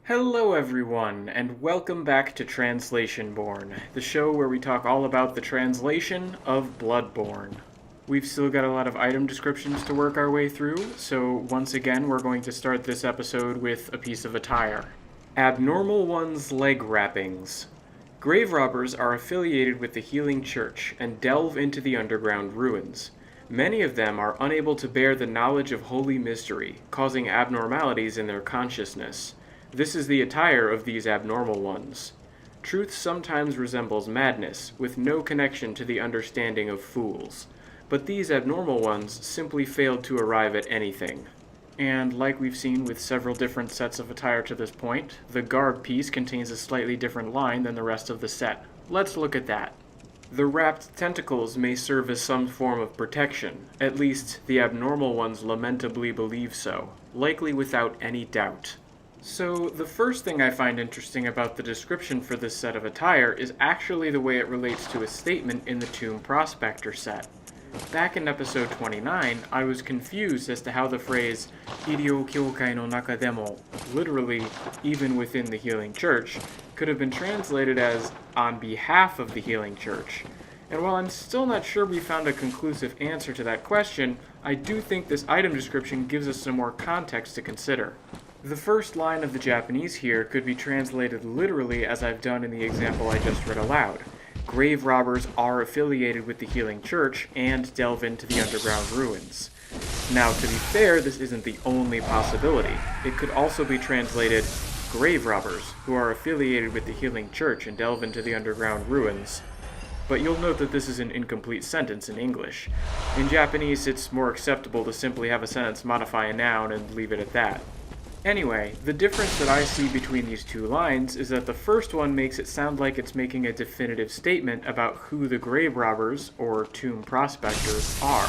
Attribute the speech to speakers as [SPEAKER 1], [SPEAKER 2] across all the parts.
[SPEAKER 1] Hello everyone, and welcome back to Translationborne, the show where we talk all about the translation of Bloodborne. We've still got a lot of item descriptions to work our way through, so once again we're going to start this episode with a piece of attire. Abnormal One's leg wrappings. Grave robbers are affiliated with the Healing Church and delve into the underground ruins. Many of them are unable to bear the knowledge of holy mystery, causing abnormalities in their consciousness. This is the attire of these abnormal ones. Truth sometimes resembles madness, with no connection to the understanding of fools. But these abnormal ones simply failed to arrive at anything. And like we've seen with several different sets of attire to this point, the garb piece contains a slightly different line than the rest of the set. Let's look at that. The wrapped tentacles may serve as some form of protection, at least the abnormal ones lamentably believe so, likely without any doubt. So, the first thing I find interesting about the description for this set of attire is actually the way it relates to a statement in the Tomb Prospector set. Back in episode 29, I was confused as to how the phrase "Irio Kyokai no naka demo," literally, even within the Healing Church, could have been translated as "on behalf of the Healing Church." And while I'm still not sure we found a conclusive answer to that question, I do think this item description gives us some more context to consider. The first line of the Japanese here could be translated literally as I've done in the example I just read aloud. Grave robbers are affiliated with the Healing Church and delve into the underground ruins. Now, to be fair, this isn't the only possibility. It could also be translated grave robbers who are affiliated with the Healing Church and delve into the underground ruins. But you'll note that this is an incomplete sentence in English. In Japanese, it's more acceptable to simply have a sentence modify a noun and leave it at that. Anyway, the difference that I see between these two lines is that the first one makes it sound like it's making a definitive statement about who the grave robbers, or tomb prospectors, are.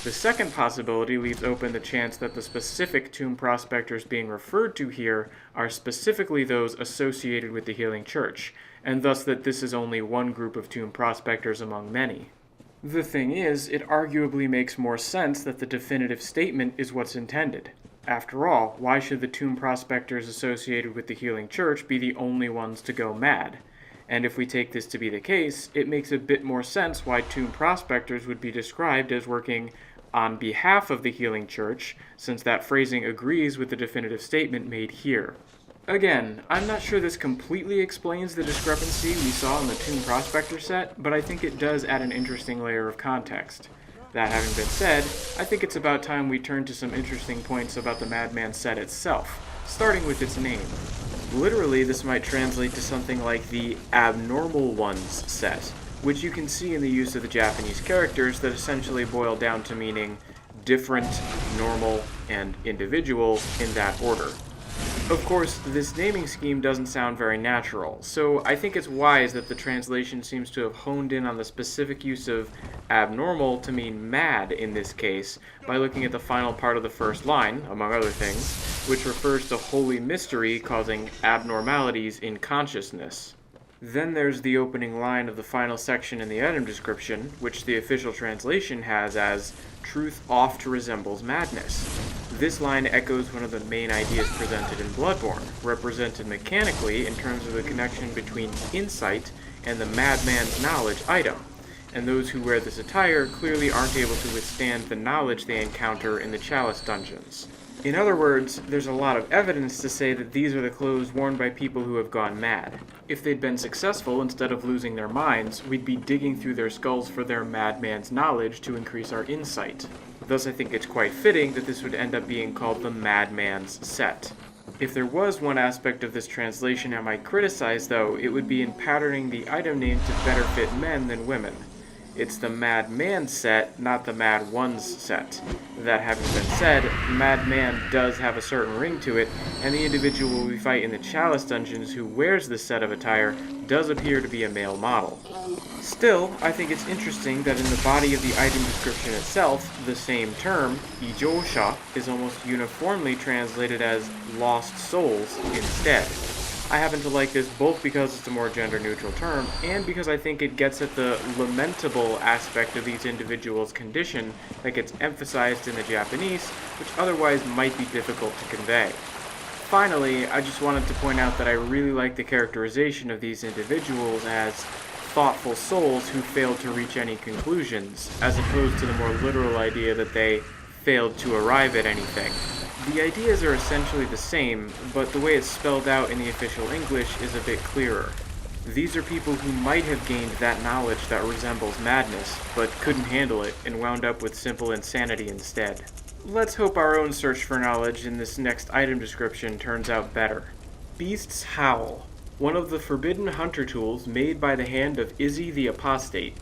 [SPEAKER 1] The second possibility leaves open the chance that the specific tomb prospectors being referred to here are specifically those associated with the Healing Church, and thus that this is only one group of tomb prospectors among many. The thing is, it arguably makes more sense that the definitive statement is what's intended. After all, why should the tomb prospectors associated with the Healing Church be the only ones to go mad? And if we take this to be the case, it makes a bit more sense why tomb prospectors would be described as working on behalf of the Healing Church, since that phrasing agrees with the definitive statement made here. Again, I'm not sure this completely explains the discrepancy we saw in the Tomb Prospector set, but I think it does add an interesting layer of context. That having been said, I think it's about time we turn to some interesting points about the Madman set itself, starting with its name. Literally, this might translate to something like the Abnormal Ones set, which you can see in the use of the Japanese characters that essentially boil down to meaning different, normal, and individual in that order. Of course, this naming scheme doesn't sound very natural, so I think it's wise that the translation seems to have honed in on the specific use of abnormal to mean mad in this case by looking at the final part of the first line, among other things, which refers to holy mystery causing abnormalities in consciousness. Then there's the opening line of the final section in the item description, which the official translation has as "truth oft resembles madness." This line echoes one of the main ideas presented in Bloodborne, represented mechanically in terms of the connection between insight and the madman's knowledge item, and those who wear this attire clearly aren't able to withstand the knowledge they encounter in the Chalice dungeons. In other words, there's a lot of evidence to say that these are the clothes worn by people who have gone mad. If they'd been successful instead of losing their minds, we'd be digging through their skulls for their madman's knowledge to increase our insight. Thus I think it's quite fitting that this would end up being called the Madman's set. If there was one aspect of this translation I might criticize, though, it would be in patterning the item name to better fit men than women. It's the Madman set, not the Mad Ones set. That having been said, Madman does have a certain ring to it, and the individual we fight in the Chalice dungeons who wears this set of attire does appear to be a male model. Still, I think it's interesting that in the body of the item description itself, the same term, Ijōsha, is almost uniformly translated as lost souls instead. I happen to like this both because it's a more gender-neutral term, and because I think it gets at the lamentable aspect of these individuals' condition that gets emphasized in the Japanese, which otherwise might be difficult to convey. Finally, I just wanted to point out that I really like the characterization of these individuals as thoughtful souls who failed to reach any conclusions, as opposed to the more literal idea that they failed to arrive at anything. The ideas are essentially the same, but the way it's spelled out in the official English is a bit clearer. These are people who might have gained that knowledge that resembles madness, but couldn't handle it and wound up with simple insanity instead. Let's hope our own search for knowledge in this next item description turns out better. Beast's Howl. One of the forbidden hunter tools made by the hand of Izzy the Apostate.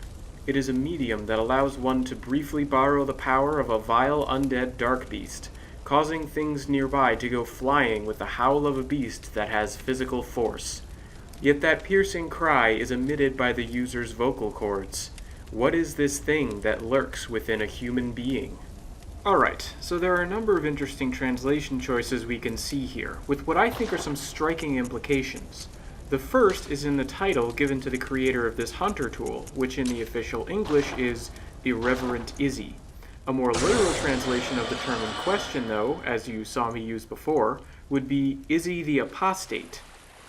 [SPEAKER 1] It is a medium that allows one to briefly borrow the power of a vile undead dark beast, causing things nearby to go flying with the howl of a beast that has physical force. Yet that piercing cry is emitted by the user's vocal cords. What is this thing that lurks within a human being? Alright, so there are a number of interesting translation choices we can see here, with what I think are some striking implications. The first is in the title given to the creator of this hunter tool, which in the official English is Irreverent Izzy. A more literal translation of the term in question, though, as you saw me use before, would be Izzy the Apostate.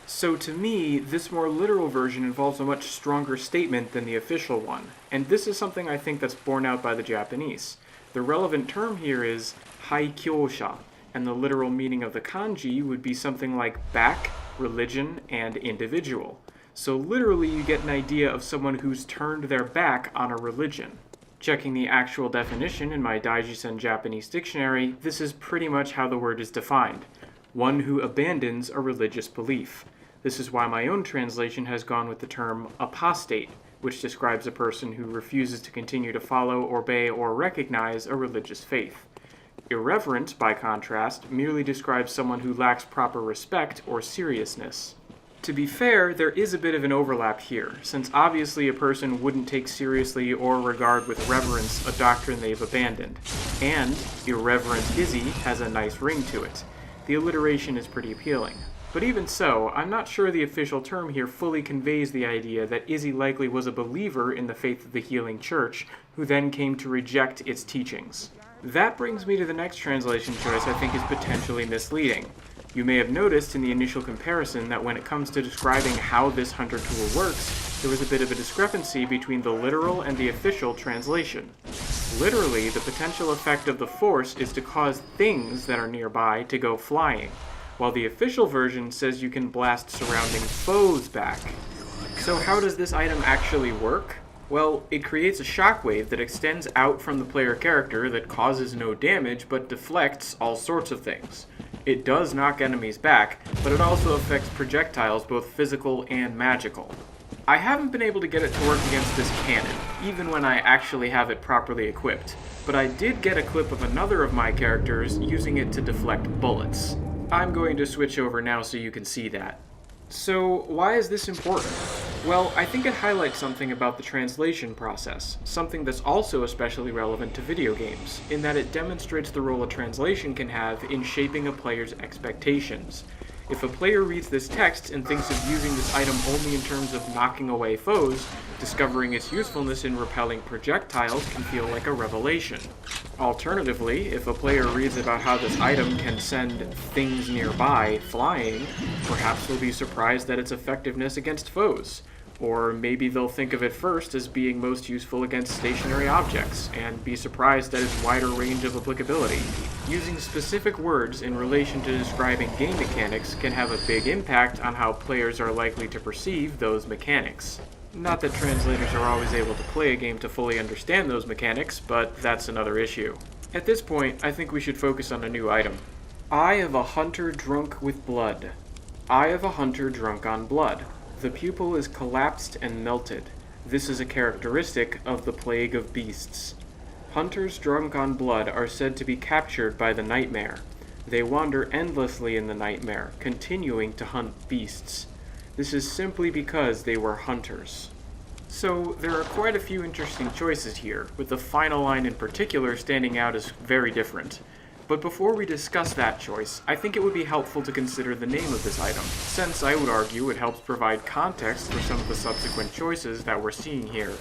[SPEAKER 1] So to me, this more literal version involves a much stronger statement than the official one, and this is something I think that's borne out by the Japanese. The relevant term here is haikyosha, and the literal meaning of the kanji would be something like back, religion, and individual. So literally you get an idea of someone who's turned their back on a religion. Checking the actual definition in my Daijisen Japanese dictionary, this is pretty much how the word is defined. One who abandons a religious belief. This is why my own translation has gone with the term apostate, which describes a person who refuses to continue to follow, obey, or recognize a religious faith. Irreverent, by contrast, merely describes someone who lacks proper respect or seriousness. To be fair, there is a bit of an overlap here, since obviously a person wouldn't take seriously or regard with reverence a doctrine they've abandoned, and Irreverent Izzy has a nice ring to it. The alliteration is pretty appealing. But even so, I'm not sure the official term here fully conveys the idea that Izzy likely was a believer in the faith of the Healing Church, who then came to reject its teachings. That brings me to the next translation choice I think is potentially misleading. You may have noticed in the initial comparison that when it comes to describing how this hunter tool works, there was a bit of a discrepancy between the literal and the official translation. Literally, the potential effect of the force is to cause things that are nearby to go flying, while the official version says you can blast surrounding foes back. So how does this item actually work? Well, it creates a shockwave that extends out from the player character that causes no damage but deflects all sorts of things. It does knock enemies back, but it also affects projectiles, both physical and magical. I haven't been able to get it to work against this cannon, even when I actually have it properly equipped, but I did get a clip of another of my characters using it to deflect bullets. I'm going to switch over now so you can see that. So, why is this important? Well, I think it highlights something about the translation process, something that's also especially relevant to video games, in that it demonstrates the role a translation can have in shaping a player's expectations. If a player reads this text and thinks of using this item only in terms of knocking away foes, discovering its usefulness in repelling projectiles can feel like a revelation. Alternatively, if a player reads about how this item can send things nearby flying, perhaps they'll be surprised at its effectiveness against foes. Or maybe they'll think of it first as being most useful against stationary objects, and be surprised at its wider range of applicability. Using specific words in relation to describing game mechanics can have a big impact on how players are likely to perceive those mechanics. Not that translators are always able to play a game to fully understand those mechanics, but that's another issue. At this point, I think we should focus on a new item. Eye of a hunter drunk with blood. Eye of a hunter drunk on blood. The pupil is collapsed and melted. This is a characteristic of the plague of beasts. Hunters drunk on blood are said to be captured by the nightmare. They wander endlessly in the nightmare, continuing to hunt beasts. This is simply because they were hunters. So, there are quite a few interesting choices here, with the final line in particular standing out as very different. But before we discuss that choice, I think it would be helpful to consider the name of this item, since I would argue it helps provide context for some of the subsequent choices that we're seeing here.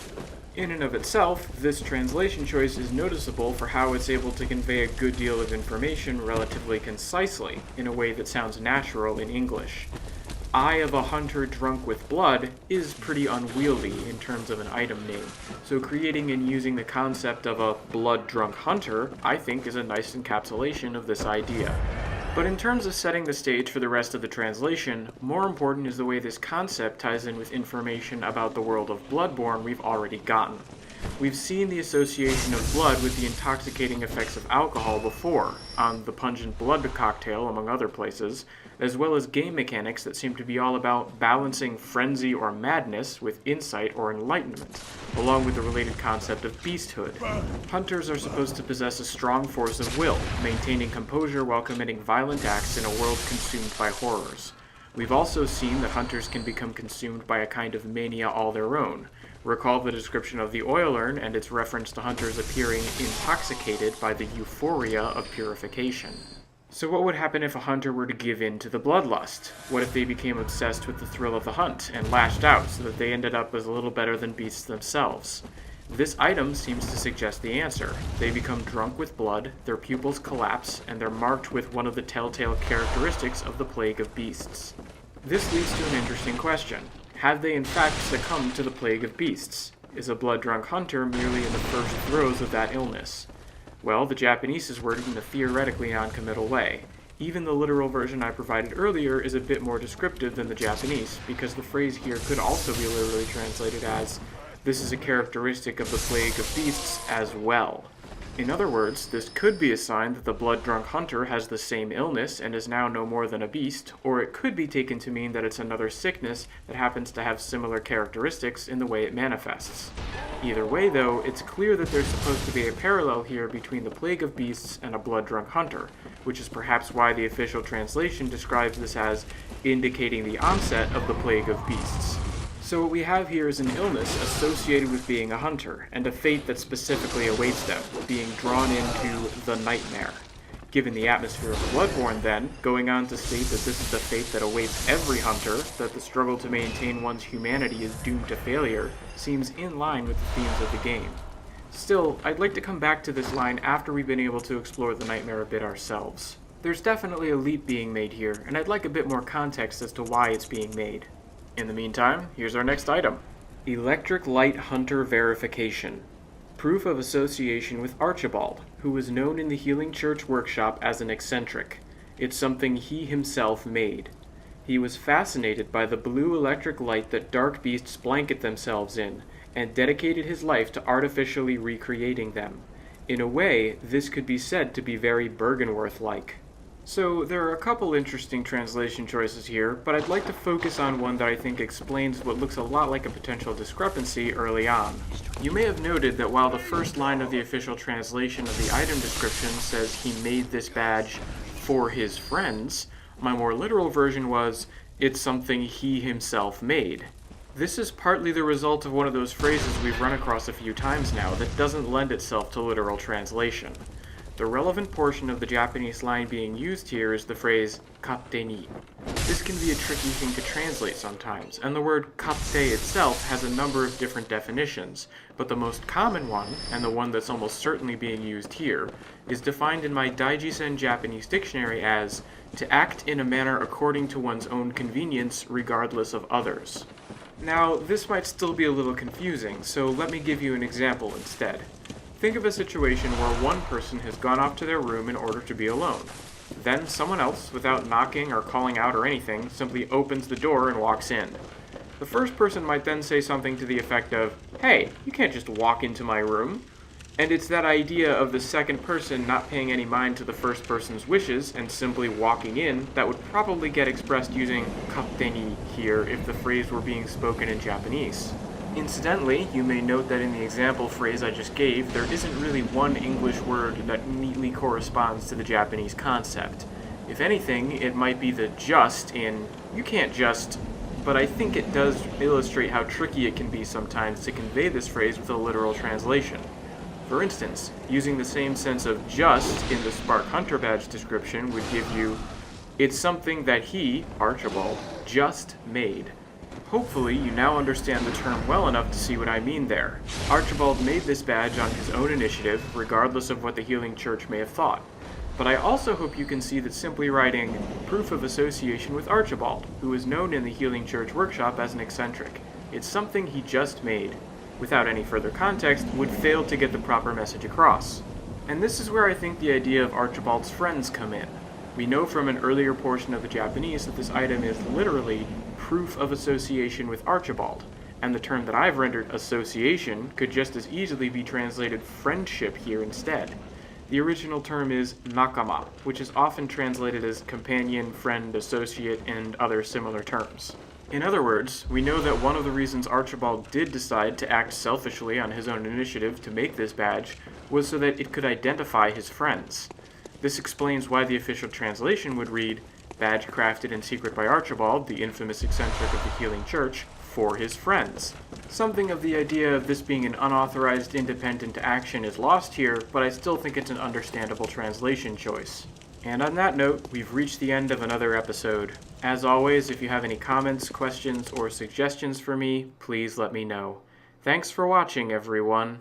[SPEAKER 1] In and of itself, this translation choice is noticeable for how it's able to convey a good deal of information relatively concisely, in a way that sounds natural in English. Eye of a hunter drunk with blood is pretty unwieldy in terms of an item name, so creating and using the concept of a blood-drunk hunter, I think, is a nice encapsulation of this idea. But in terms of setting the stage for the rest of the translation, more important is the way this concept ties in with information about the world of Bloodborne we've already gotten. We've seen the association of blood with the intoxicating effects of alcohol before, on the pungent blood cocktail among other places, as well as game mechanics that seem to be all about balancing frenzy or madness with insight or enlightenment, along with the related concept of beasthood. Hunters are supposed to possess a strong force of will, maintaining composure while committing violent acts in a world consumed by horrors. We've also seen that hunters can become consumed by a kind of mania all their own. Recall the description of the oil urn and its reference to hunters appearing intoxicated by the euphoria of purification. So what would happen if a hunter were to give in to the bloodlust? What if they became obsessed with the thrill of the hunt and lashed out so that they ended up as a little better than beasts themselves? This item seems to suggest the answer. They become drunk with blood, their pupils collapse, and they're marked with one of the telltale characteristics of the plague of beasts. This leads to an interesting question. Have they in fact succumbed to the plague of beasts? Is a blood-drunk hunter merely in the first throes of that illness? Well, the Japanese is worded in a theoretically non-committal way. Even the literal version I provided earlier is a bit more descriptive than the Japanese, because the phrase here could also be literally translated as, "This is a characteristic of the plague of beasts as well." In other words, this could be a sign that the blood-drunk hunter has the same illness and is now no more than a beast, or it could be taken to mean that it's another sickness that happens to have similar characteristics in the way it manifests. Either way, though, it's clear that there's supposed to be a parallel here between the plague of beasts and a blood-drunk hunter, which is perhaps why the official translation describes this as indicating the onset of the plague of beasts. So what we have here is an illness associated with being a hunter, and a fate that specifically awaits them, being drawn into the nightmare. Given the atmosphere of Bloodborne, then, going on to state that this is the fate that awaits every hunter, that the struggle to maintain one's humanity is doomed to failure, seems in line with the themes of the game. Still, I'd like to come back to this line after we've been able to explore the nightmare a bit ourselves. There's definitely a leap being made here, and I'd like a bit more context as to why it's being made. In the meantime, here's our next item. Electric Light Hunter Verification. Proof of association with Archibald, who was known in the Healing Church workshop as an eccentric. It's something he himself made. He was fascinated by the blue electric light that dark beasts blanket themselves in, and dedicated his life to artificially recreating them. In a way, this could be said to be very Bergenworth-like. So, there are a couple interesting translation choices here, but I'd like to focus on one that I think explains what looks a lot like a potential discrepancy early on. You may have noted that while the first line of the official translation of the item description says he made this badge for his friends, my more literal version was, it's something he himself made. This is partly the result of one of those phrases we've run across a few times now that doesn't lend itself to literal translation. The relevant portion of the Japanese line being used here is the phrase katte ni. This can be a tricky thing to translate sometimes, and the word katte itself has a number of different definitions, but the most common one, and the one that's almost certainly being used here, is defined in my Daijisen Japanese dictionary as to act in a manner according to one's own convenience regardless of others. Now, this might still be a little confusing, so let me give you an example instead. Think of a situation where one person has gone off to their room in order to be alone. Then someone else, without knocking or calling out or anything, simply opens the door and walks in. The first person might then say something to the effect of, "Hey, you can't just walk into my room." And it's that idea of the second person not paying any mind to the first person's wishes and simply walking in that would probably get expressed using katte ni here if the phrase were being spoken in Japanese. Incidentally, you may note that in the example phrase I just gave, there isn't really one English word that neatly corresponds to the Japanese concept. If anything, it might be the just in, you can't just, but I think it does illustrate how tricky it can be sometimes to convey this phrase with a literal translation. For instance, using the same sense of just in the Spark Hunter badge description would give you, it's something that he, Archibald, just made. Hopefully, you now understand the term well enough to see what I mean there. Archibald made this badge on his own initiative, regardless of what the Healing Church may have thought. But I also hope you can see that simply writing proof of association with Archibald, who is known in the Healing Church workshop as an eccentric, it's something he just made, without any further context, would fail to get the proper message across. And this is where I think the idea of Archibald's friends come in. We know from an earlier portion of the Japanese that this item is literally proof of association with Archibald, and the term that I've rendered association could just as easily be translated friendship here instead. The original term is nakama, which is often translated as companion, friend, associate, and other similar terms. In other words, we know that one of the reasons Archibald did decide to act selfishly on his own initiative to make this badge was so that it could identify his friends. This explains why the official translation would read, badge crafted in secret by Archibald, the infamous eccentric of the Healing Church, for his friends. Something of the idea of this being an unauthorized independent action is lost here, but I still think it's an understandable translation choice. And on that note, we've reached the end of another episode. As always, if you have any comments, questions, or suggestions for me, please let me know. Thanks for watching, everyone.